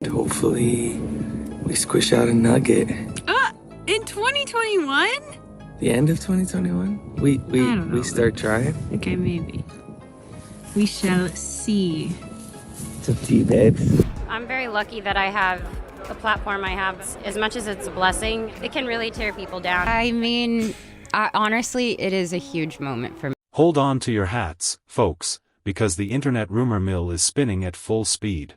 Hopefully, we squish out a nugget. In 2021? The end of 2021? We start trying? Okay, maybe. We shall see. It's up to you, babes. I'm very lucky that I have the platform I have. As much as it's a blessing, it can really tear people down. I mean, honestly, it is a huge moment for me. Hold on to your hats, folks, because the internet rumor mill is spinning at full speed.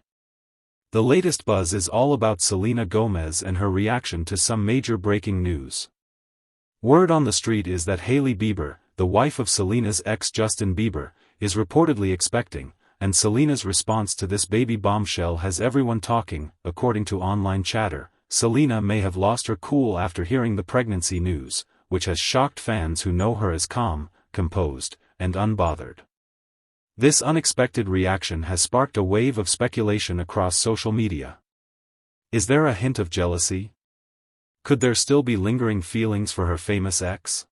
The latest buzz is all about Selena Gomez and her reaction to some major breaking news. Word on the street is that Hailey Bieber, the wife of Selena's ex Justin Bieber, is reportedly expecting, and Selena's response to this baby bombshell has everyone talking. According to online chatter, Selena may have lost her cool after hearing the pregnancy news, which has shocked fans who know her as calm, composed, and unbothered. This unexpected reaction has sparked a wave of speculation across social media. Is there a hint of jealousy? Could there still be lingering feelings for her famous ex?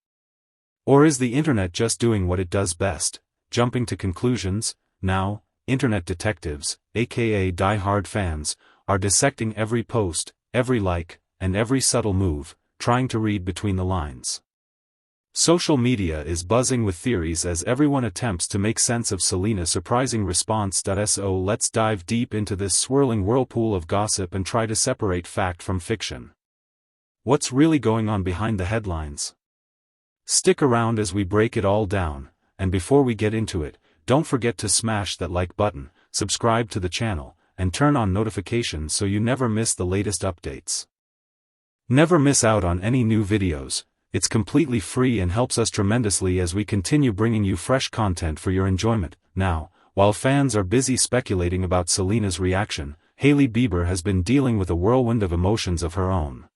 Or is the internet just doing what it does best, jumping to conclusions? Now, internet detectives, aka die-hard fans, are dissecting every post, every like, and every subtle move, trying to read between the lines. Social media is buzzing with theories as everyone attempts to make sense of Selena's surprising response. So let's dive deep into this swirling whirlpool of gossip and try to separate fact from fiction. What's really going on behind the headlines? Stick around as we break it all down, and before we get into it, don't forget to smash that like button, subscribe to the channel, and turn on notifications so you never miss the latest updates. Never miss out on any new videos. It's completely free and helps us tremendously as we continue bringing you fresh content for your enjoyment. Now, while fans are busy speculating about Selena's reaction, Hailey Bieber has been dealing with a whirlwind of emotions of her own.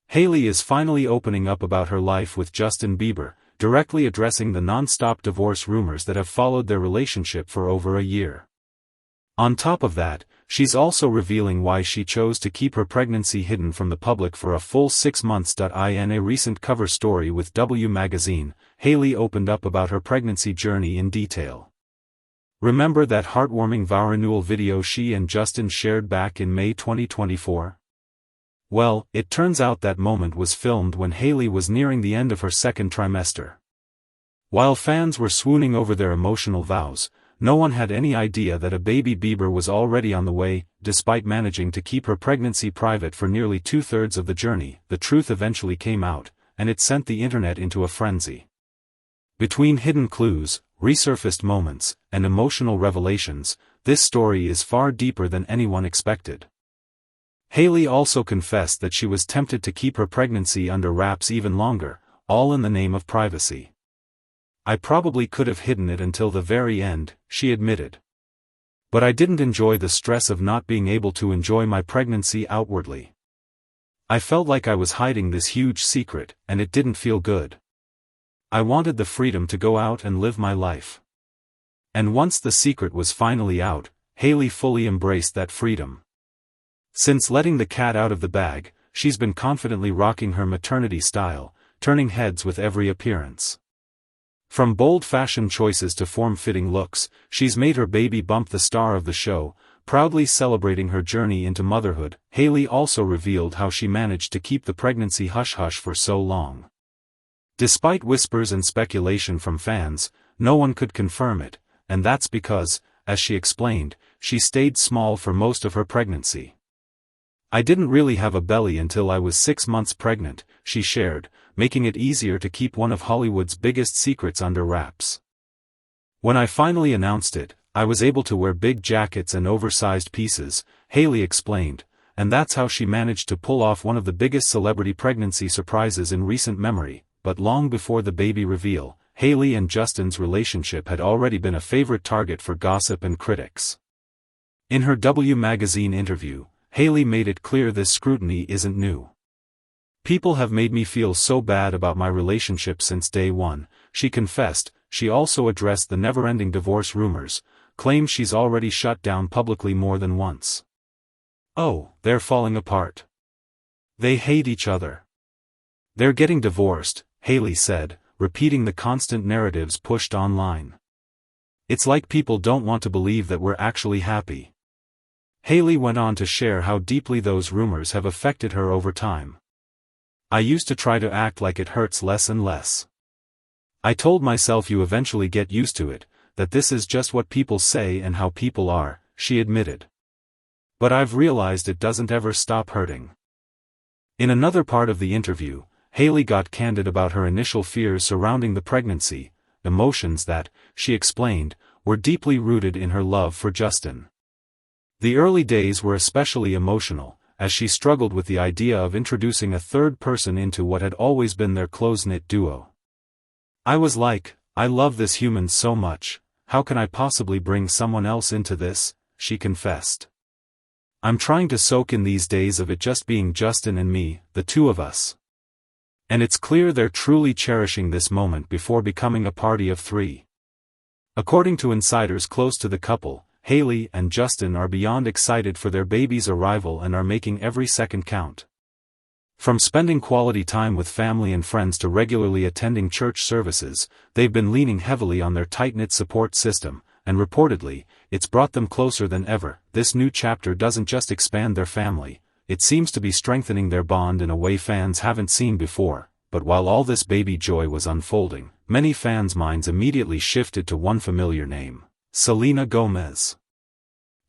Hailey is finally opening up about her life with Justin Bieber, directly addressing the non-stop divorce rumors that have followed their relationship for over a year. On top of that, she's also revealing why she chose to keep her pregnancy hidden from the public for a full 6 months. In a recent cover story with W magazine, Hailey opened up about her pregnancy journey in detail. Remember that heartwarming vow renewal video she and Justin shared back in May 2024? Well, it turns out that moment was filmed when Hailey was nearing the end of her second trimester. While fans were swooning over their emotional vows, no one had any idea that a baby Bieber was already on the way. Despite managing to keep her pregnancy private for nearly 2/3 of the journey, the truth eventually came out, and it sent the internet into a frenzy. Between hidden clues, resurfaced moments, and emotional revelations, this story is far deeper than anyone expected. Hailey also confessed that she was tempted to keep her pregnancy under wraps even longer, all in the name of privacy. "I probably could have hidden it until the very end," she admitted. "But I didn't enjoy the stress of not being able to enjoy my pregnancy outwardly. I felt like I was hiding this huge secret, and it didn't feel good. I wanted the freedom to go out and live my life." And once the secret was finally out, Hailey fully embraced that freedom. Since letting the cat out of the bag, she's been confidently rocking her maternity style, turning heads with every appearance. From bold fashion choices to form-fitting looks, she's made her baby bump the star of the show, proudly celebrating her journey into motherhood. Hailey also revealed how she managed to keep the pregnancy hush-hush for so long. Despite whispers and speculation from fans, no one could confirm it, and that's because, as she explained, she stayed small for most of her pregnancy. "I didn't really have a belly until I was 6 months pregnant," she shared, making it easier to keep one of Hollywood's biggest secrets under wraps. "When I finally announced it, I was able to wear big jackets and oversized pieces," Hailey explained, and that's how she managed to pull off one of the biggest celebrity pregnancy surprises in recent memory. But long before the baby reveal, Hailey and Justin's relationship had already been a favorite target for gossip and critics. In her W magazine interview, Hailey made it clear this scrutiny isn't new. "People have made me feel so bad about my relationship since day one," she confessed. She also addressed the never-ending divorce rumors, claimed she's already shut down publicly more than once. "Oh, they're falling apart. They hate each other. They're getting divorced," Hailey said, repeating the constant narratives pushed online. "It's like people don't want to believe that we're actually happy." Hailey went on to share how deeply those rumors have affected her over time. I used to try to act like it hurts less and less. I told myself you eventually get used to it, that this is just what people say and how people are, she admitted. But I've realized it doesn't ever stop hurting. In another part of the interview, Hailey got candid about her initial fears surrounding the pregnancy, emotions that, she explained, were deeply rooted in her love for Justin. The early days were especially emotional, as she struggled with the idea of introducing a third person into what had always been their close-knit duo. I was like, I love this human so much, how can I possibly bring someone else into this, she confessed. I'm trying to soak in these days of it just being Justin and me, the two of us. And it's clear they're truly cherishing this moment before becoming a party of three. According to insiders close to the couple, Hailey and Justin are beyond excited for their baby's arrival and are making every second count. From spending quality time with family and friends to regularly attending church services, they've been leaning heavily on their tight-knit support system, and reportedly, it's brought them closer than ever. This new chapter doesn't just expand their family, it seems to be strengthening their bond in a way fans haven't seen before. But while all this baby joy was unfolding, many fans' minds immediately shifted to one familiar name, Selena Gomez.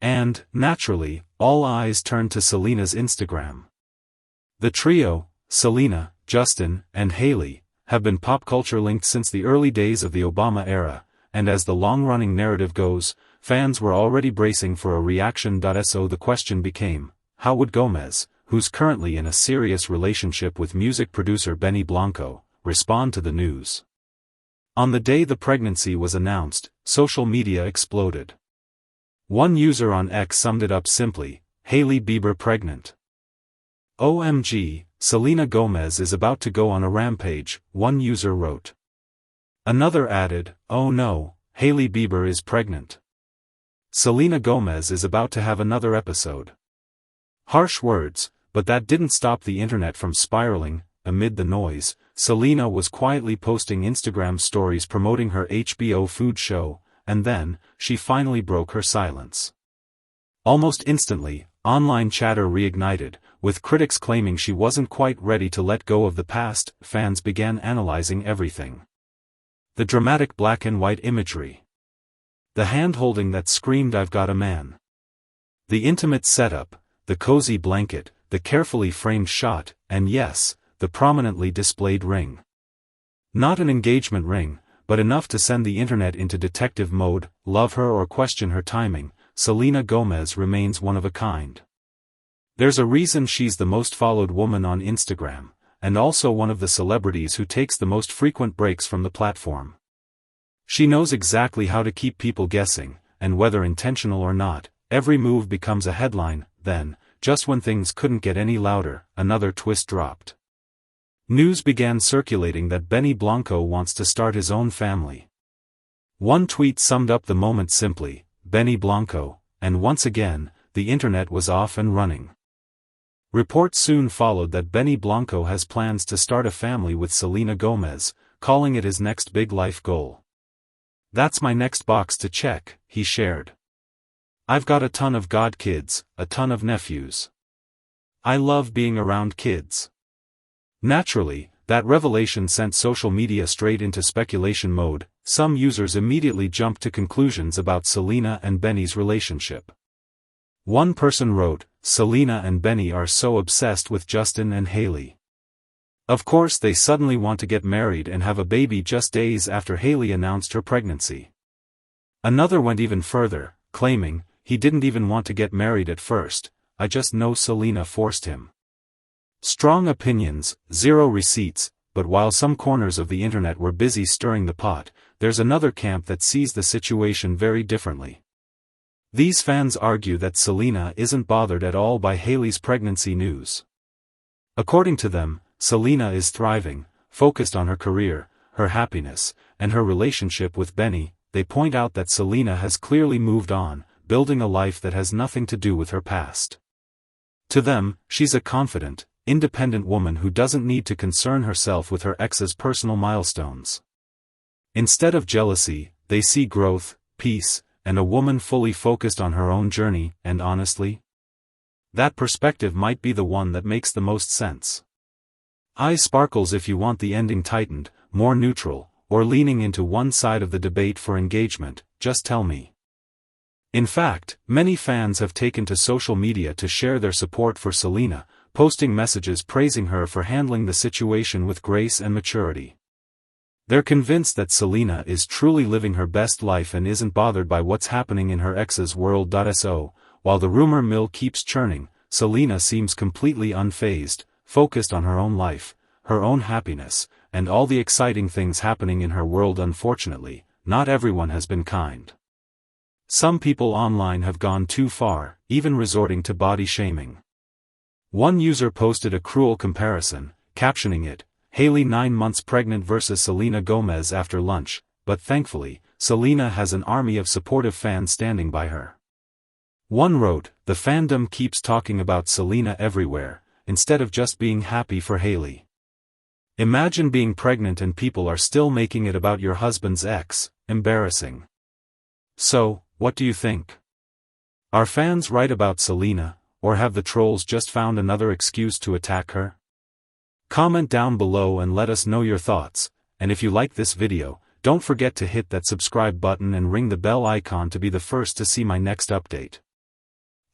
And, naturally, all eyes turned to Selena's Instagram. The trio, Selena, Justin, and Hailey, have been pop culture linked since the early days of the Obama era, and as the long-running narrative goes, fans were already bracing for a reaction. So the question became, how would Gomez, who's currently in a serious relationship with music producer Benny Blanco, respond to the news? On the day the pregnancy was announced, social media exploded. One user on X summed it up simply, Hailey Bieber pregnant. OMG, Selena Gomez is about to go on a rampage, one user wrote. Another added, oh no, Hailey Bieber is pregnant. Selena Gomez is about to have another episode. Harsh words, but that didn't stop the internet from spiraling. Amid the noise, Selena was quietly posting Instagram stories promoting her HBO food show, and then, she finally broke her silence. Almost instantly, online chatter reignited, with critics claiming she wasn't quite ready to let go of the past. Fans began analyzing everything. The dramatic black and white imagery. The hand-holding that screamed I've got a man. The intimate setup, the cozy blanket, the carefully framed shot, and yes, the prominently displayed ring. Not an engagement ring, but enough to send the internet into detective mode. Love her or question her timing, Selena Gomez remains one of a kind. There's a reason she's the most followed woman on Instagram, and also one of the celebrities who takes the most frequent breaks from the platform. She knows exactly how to keep people guessing, and whether intentional or not, every move becomes a headline. Then, just when things couldn't get any louder, another twist dropped. News began circulating that Benny Blanco wants to start his own family. One tweet summed up the moment simply, Benny Blanco, and once again, the internet was off and running. Reports soon followed that Benny Blanco has plans to start a family with Selena Gomez, calling it his next big life goal. That's my next box to check, he shared. I've got a ton of godkids, a ton of nephews. I love being around kids. Naturally, that revelation sent social media straight into speculation mode. Some users immediately jumped to conclusions about Selena and Benny's relationship. One person wrote, Selena and Benny are so obsessed with Justin and Hailey. Of course they suddenly want to get married and have a baby just days after Hailey announced her pregnancy. Another went even further, claiming, he didn't even want to get married at first, I just know Selena forced him. Strong opinions, zero receipts, but while some corners of the internet were busy stirring the pot, there's another camp that sees the situation very differently. These fans argue that Selena isn't bothered at all by Hailey's pregnancy news. According to them, Selena is thriving, focused on her career, her happiness, and her relationship with Benny. They point out that Selena has clearly moved on, building a life that has nothing to do with her past. To them, she's a confident, independent woman who doesn't need to concern herself with her ex's personal milestones. Instead of jealousy, they see growth, peace, and a woman fully focused on her own journey. And honestly, that perspective might be the one that makes the most sense. Eyes sparkles if you want the ending tightened, more neutral, or leaning into one side of the debate for engagement, just tell me. In fact, many fans have taken to social media to share their support for Selena, posting messages praising her for handling the situation with grace and maturity. They're convinced that Selena is truly living her best life and isn't bothered by what's happening in her ex's world. So, while the rumor mill keeps churning, Selena seems completely unfazed, focused on her own life, her own happiness, and all the exciting things happening in her world. Unfortunately, not everyone has been kind. Some people online have gone too far, even resorting to body shaming. One user posted a cruel comparison, captioning it, "Hailey 9 months pregnant versus Selena Gomez after lunch," but thankfully, Selena has an army of supportive fans standing by her. One wrote, "The fandom keeps talking about Selena everywhere, instead of just being happy for Hailey. Imagine being pregnant and people are still making it about your husband's ex, embarrassing." So, what do you think? Are fans right about Selena, or have the trolls just found another excuse to attack her? Comment down below and let us know your thoughts, and if you like this video, don't forget to hit that subscribe button and ring the bell icon to be the first to see my next update.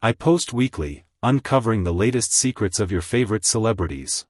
I post weekly, uncovering the latest secrets of your favorite celebrities.